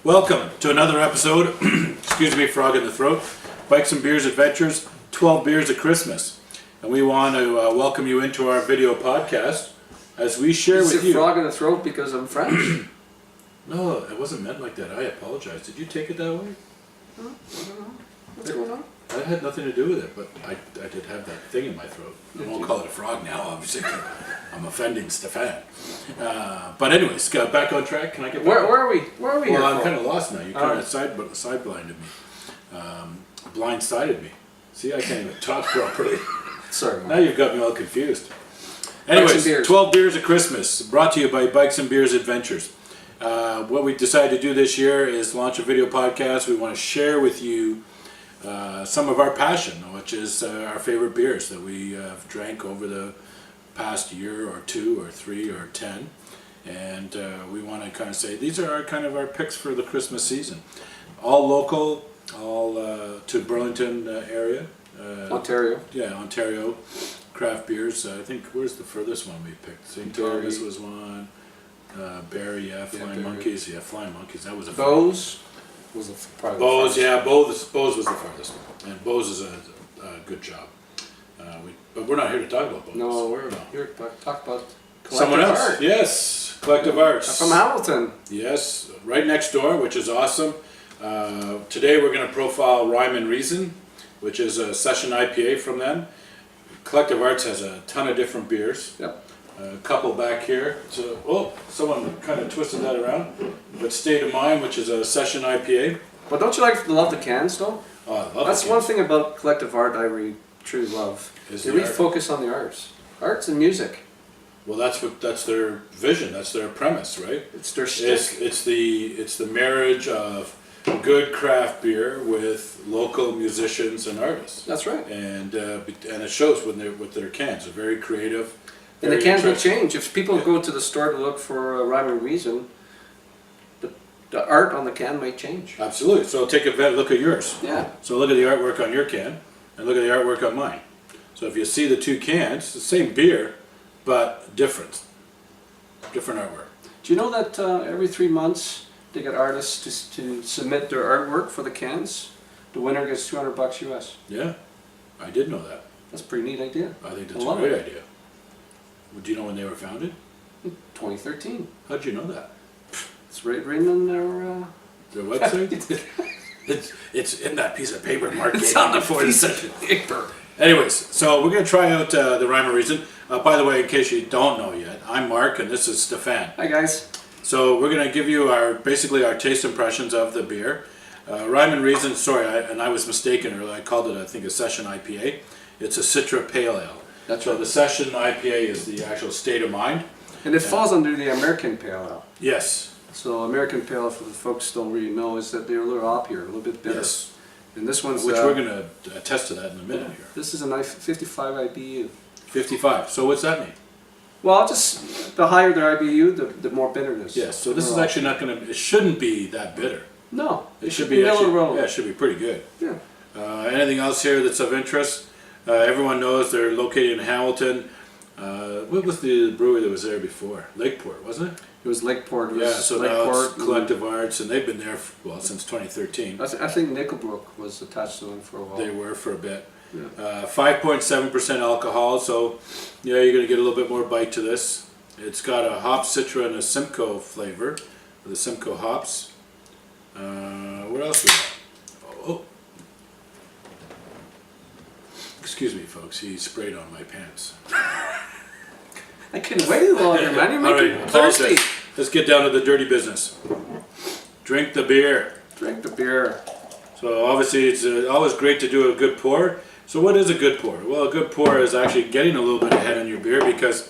Welcome to another episode, excuse me, frog in the throat, Bikes and Beers Adventures, 12 Beers at Christmas. And we want to welcome you into our video podcast as we share with you... Is it frog in the throat because I'm French? No, it wasn't meant like that. I apologize. Did you take it that way? I don't know. What's going on? That had nothing to do with it, but I did have that thing in my throat. I won't call it a frog now, obviously. I'm offending Stefan. But anyways, back on track. Can I get back? Where are we? Where are we? Well, I'm kind of lost now. You kind of side blinded me, blindsided me. See, I can't even talk properly. Sorry. Now you've got me all confused. Anyways, 12 Beers at Christmas, brought to you by Bikes and Beers Adventures. What we decided to do this year is launch a video podcast. We want to share with you some of our passion, which is our favorite beers that we have drank over the past year or 2 or 3 or 10, and we want to kind of say these are our picks for the Christmas season. All local, all to Burlington area. Ontario. Yeah, Ontario craft beers. I think where's the furthest one we picked? St. Thomas was one. Barrie, Flying Monkeys. Yeah, Flying Monkeys. That was a Bose was probably Bose, yeah, Bose was the farthest, and Bose is a good job. But we're not here to talk about Bose. No, we're here to talk about someone else. Art. Yes, Collective Arts from Hamilton. Yes, right next door, which is awesome. Today we're going to profile Rhyme and Reason, which is a session IPA from them. Collective Arts has a ton of different beers. Yep. A couple back here. So, someone kind of twisted that around. But State of Mind, which is a session IPA. But don't you love the cans though? Oh, I love That's the one cans. thing about Collective Art I really truly love. Is they the really art. focus on the arts and music. Well, that's their vision. That's their premise, right? It's their shtick. It's the marriage of good craft beer with local musicians and artists. That's right. And it shows with their cans. They're very creative. And the cans will change. If people go to the store to look for a Rhyme and Reason, the art on the can might change. Absolutely. So take a look at yours. Yeah. So look at the artwork on your can, and look at the artwork on mine. So if you see the two cans, the same beer, but different artwork. Do you know that every 3 months they get artists to submit their artwork for the cans? The winner gets $200 US. Yeah, I did know that. That's a pretty neat idea. I think that's a great idea. Do you know when they were founded? 2013. How'd you know that? It's written in Their website? it's in that piece of paper marked It's on the before piece of paper. Anyways, so we're going to try out the Rhyme and Reason. By the way, in case you don't know yet, I'm Mark and this is Stefan. Hi guys. So we're going to give you basically our taste impressions of the beer. Rhyme and Reason, I was mistaken earlier. I called it, I think, a session IPA. It's a Citra Pale Ale. That's so right. the session IPA is the actual State of Mind. And it falls under the American Pale Ale. Yes. So American Pale Ale, for the folks don't really know, is that they're a little hoppier, a little bit bitter. Yes. And this one's... Which we're going to attest to that in a minute here. This is a nice 55 IBU. 55. So what's that mean? Well, just the higher the IBU, the more bitterness. Yes. So this is actually not going to... It shouldn't be that bitter. No. It should be actually... middle Yeah, it should be pretty good. Yeah. Anything else here that's of interest? Everyone knows they're located in Hamilton. What was the brewery that was there before? Lakeport, wasn't it? It was Lakeport. Yeah, so Lakeport, now it's Collective Arts, and they've been there since 2013. I think Nickelbrook was attached to them for a while. They were for a bit. Yeah. 5.7% alcohol, so yeah, you're going to get a little bit more bite to this. It's got a hop citra and a Simcoe flavor, the Simcoe hops. What else we got? Oh. Excuse me, folks, he sprayed on my pants. I couldn't wait any longer, man. You're making me thirsty. Let's get down to the dirty business. Drink the beer. Drink the beer. So obviously it's always great to do a good pour. So what is a good pour? Well, a good pour is actually getting a little bit ahead on your beer because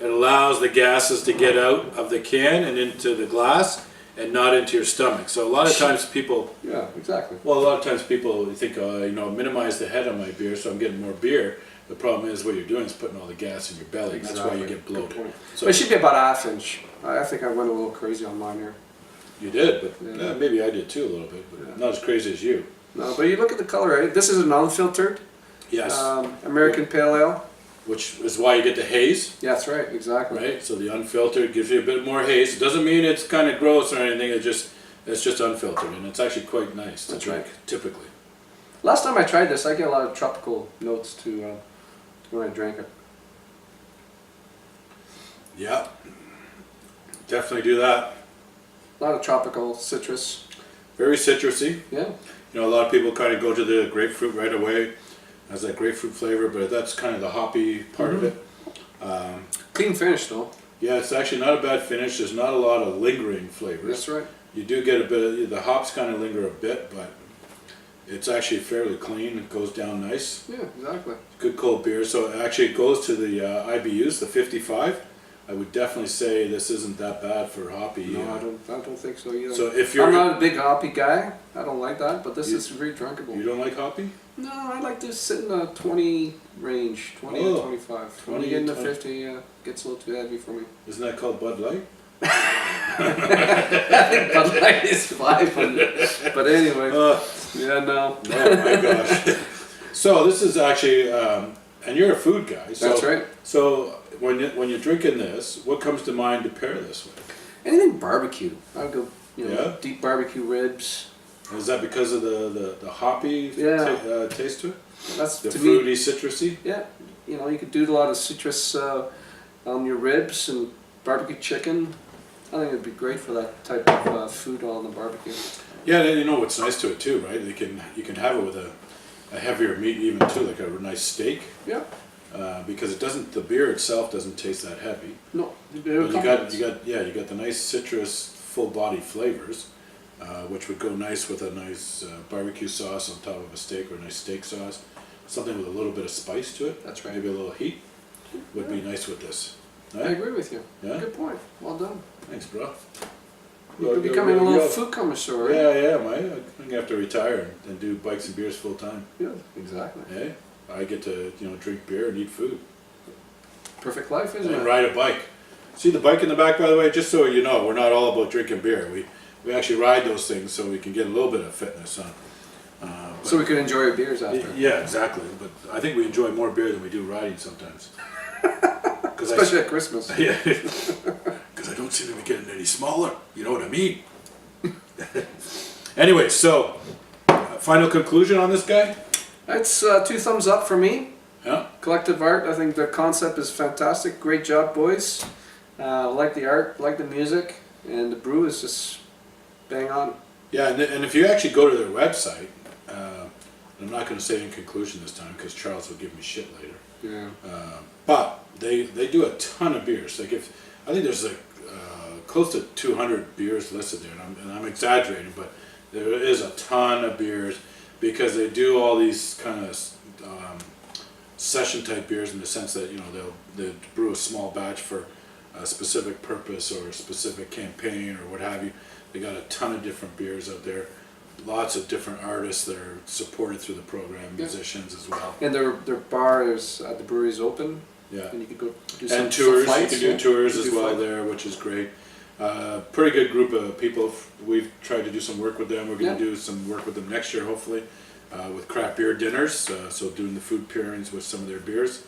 it allows the gases to get out of the can and into the glass and not into your stomach. So a lot of times people... Yeah, exactly. Well, a lot of times people think, minimize the head on my beer so I'm getting more beer. The problem is what you're doing is putting all the gas in your belly. Exactly. That's why you get bloated. So it should be about ½ inch. I think I went a little crazy on mine here. You did, but maybe I did too a little bit, but not as crazy as you. No, but you look at the color, right? This is an unfiltered American Pale Ale. Which is why you get the haze. Yeah, that's right, exactly. Right, so the unfiltered gives you a bit more haze. It doesn't mean it's kind of gross or anything, it just It's just unfiltered, and it's actually quite nice to That's drink, right. typically. Last time I tried this, I get a lot of tropical notes to when I drank it. Yeah, definitely do that. A lot of tropical citrus. Very citrusy. Yeah. You know, a lot of people kind of go to the grapefruit right away. Has that grapefruit flavor, but that's kind of the hoppy part of it. Clean finish though. Yeah, it's actually not a bad finish. There's not a lot of lingering flavors. That's right. You do get a bit of, the hops kind of linger a bit, but it's actually fairly clean. It goes down nice. Yeah, exactly. Good cold beer. So actually it goes to the IBUs, the 55. I would definitely say this isn't that bad for hoppy. No, I don't think so either. So if you're, I'm not a big hoppy guy. I don't like that, but this is very drinkable. You don't like hoppy? No, I like to sit in the 20 range, 20 to 25. 20 when you get into 20. 50, gets a little too heavy for me. Isn't that called Bud Light? I think Bud Light is 500. But anyway, yeah, no. Oh my gosh. So this is actually, and you're a food guy. So, That's right. So when you're drinking this, what comes to mind to pair this with? Anything barbecue. I'd go, Yeah? deep barbecue ribs. Is that because of the hoppy taste to it? That's The to fruity, me. citrusy? Yeah, you could do a lot of citrus on your ribs and barbecue chicken. I think it'd be great for that type of food on the barbecue. Yeah, you know what's nice to it too, right? You can have it with a heavier meat even too, like a nice steak. Yeah. Because the beer itself doesn't taste that heavy. No, But you got the nice citrus, full body flavors, which would go nice with a nice barbecue sauce on top of a steak, or a nice steak sauce. Something with a little bit of spice to it. That's right. Maybe a little heat would be nice with this. I Right? agree with you. Yeah? Good point. Well done. Thanks, bro. You're becoming a little food connoisseur. Yeah, yeah, I'm gonna have to retire and do bikes and beers full time. Yeah, exactly. Yeah, I get to drink beer and eat food Perfect life, isn't and it? ride a bike. See the bike in the back, by the way. Just so you know, we're not all about drinking beer. We actually ride those things so we can get a little bit of fitness on. So we could enjoy our beers after. Yeah, exactly. But I think we enjoy more beer than we do riding sometimes. Especially at Christmas. Yeah, because I don't seem to be getting any smaller. You know what I mean? Anyway, so final conclusion on this guy? It's 2 thumbs up for me. Yeah. Collective art. I think the concept is fantastic. Great job, boys. Like the art, like the music, and the brew is just bang on. Yeah, and if you actually go to their website, I'm not going to say in conclusion this time because Charles will give me shit later. Yeah. But they do a ton of beers. Like I think there's like close to 200 beers listed there, and I'm exaggerating, but there is a ton of beers because they do all these kind of session type beers in the sense that they'll brew a small batch for a specific purpose or a specific campaign or what have you. They got a ton of different beers out there. Lots of different artists that are supported through the program, musicians as well. And their bar is the brewery's open. Yeah. And you could go do And some tours, flights, you can do yeah? tours You as can do well flights. there, which is great. Pretty good group of people. We've tried to do some work with them. We're going to do some work with them next year, hopefully, with craft beer dinners. So doing the food pairings with some of their beers,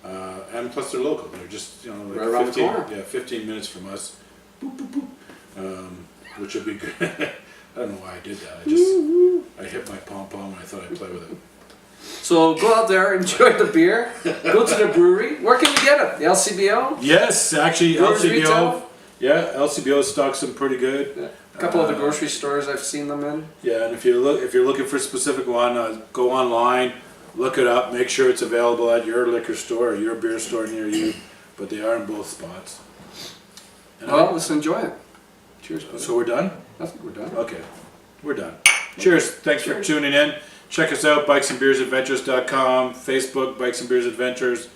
and plus they're local. They're just like right around 15, the corner. yeah, 15 minutes from us. Boop, boop, boop. Which would be good. I don't know why I did that. I hit my pom pom and I thought I'd play with it. So go out there, enjoy the beer, go to the brewery. Where can you get it? The LCBO? Yes, actually, Brewers LCBO. Retail? Yeah, LCBO stocks them pretty good. Yeah. A couple of the grocery stores I've seen them in. Yeah, and if you're looking for a specific one, go online, look it up, make sure it's available at your liquor store or your beer store near you. But they are in both spots. And Well, let's enjoy it. Cheers, buddy. so we're done? I think we're done. Okay, we're done. Cheers. Thanks for tuning in. Check us out, bikesandbeersadventures.com, Facebook, Bikes and Beers Adventures.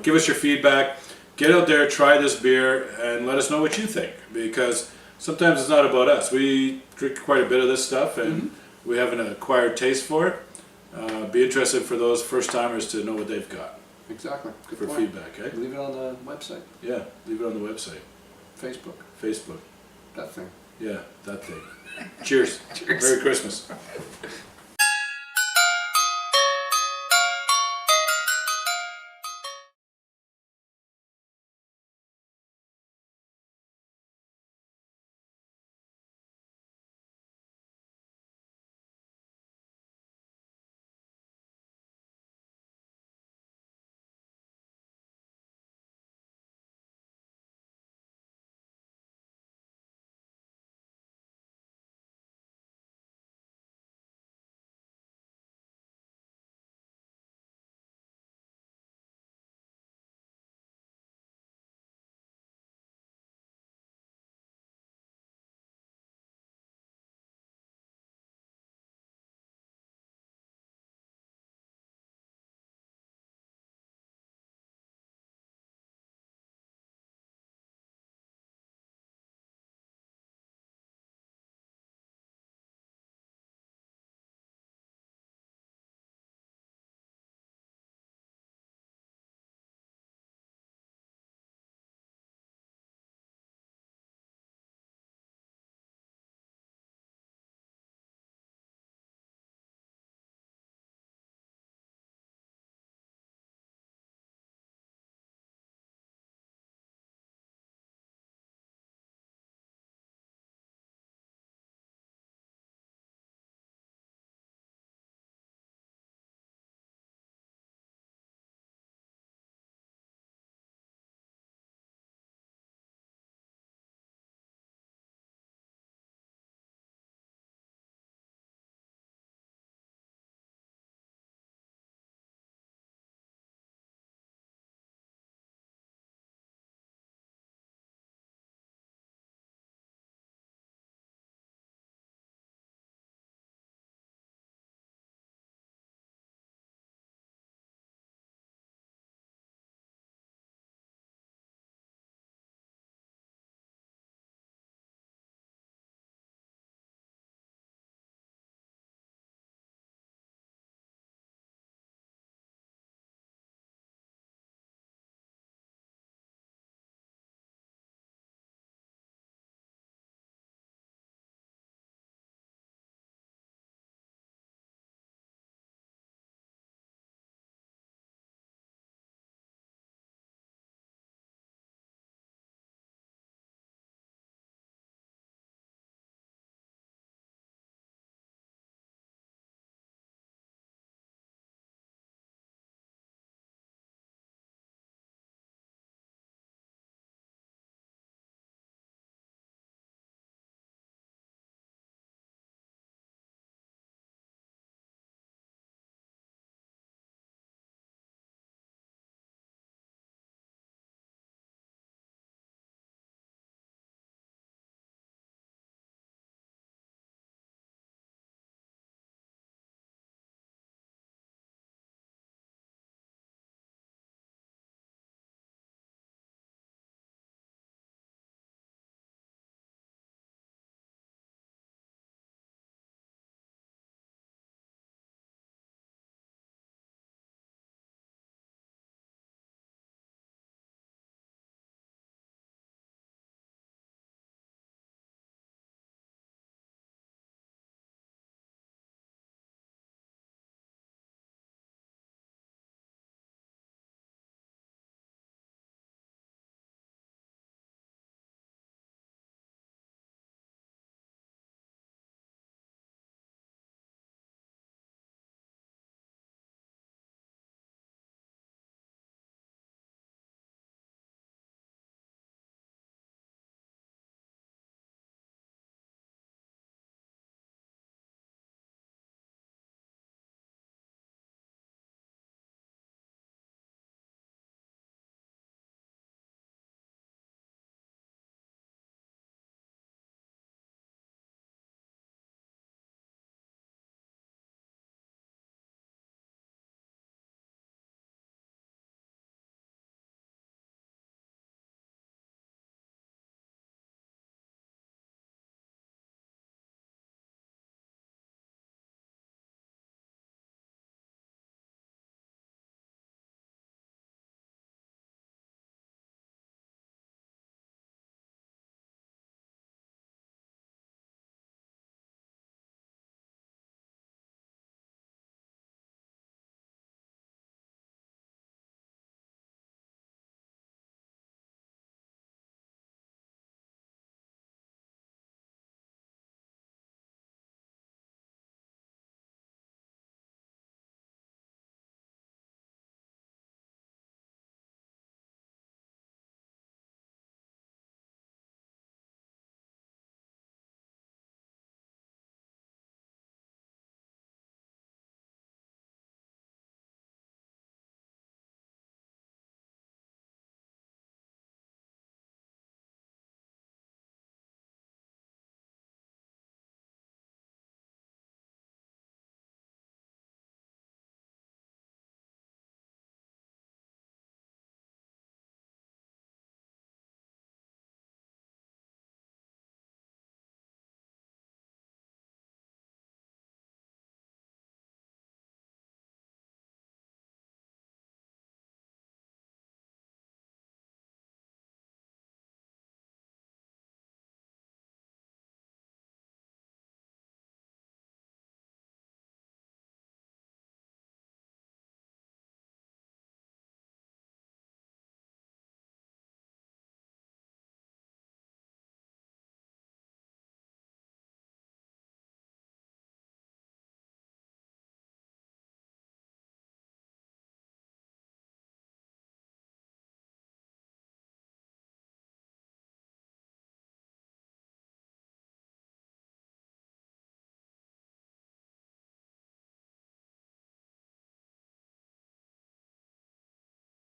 Give us your feedback. Get out there, try this beer, and let us know what you think. Because sometimes it's not about us. We drink quite a bit of this stuff, and we have an acquired taste for it. Be interested for those first-timers to know what they've got Exactly. Good for point. feedback. Eh? Leave it on the website. Yeah, leave it on the website. Facebook. Facebook. That thing. Yeah, that thing. Cheers. Cheers. Merry Christmas.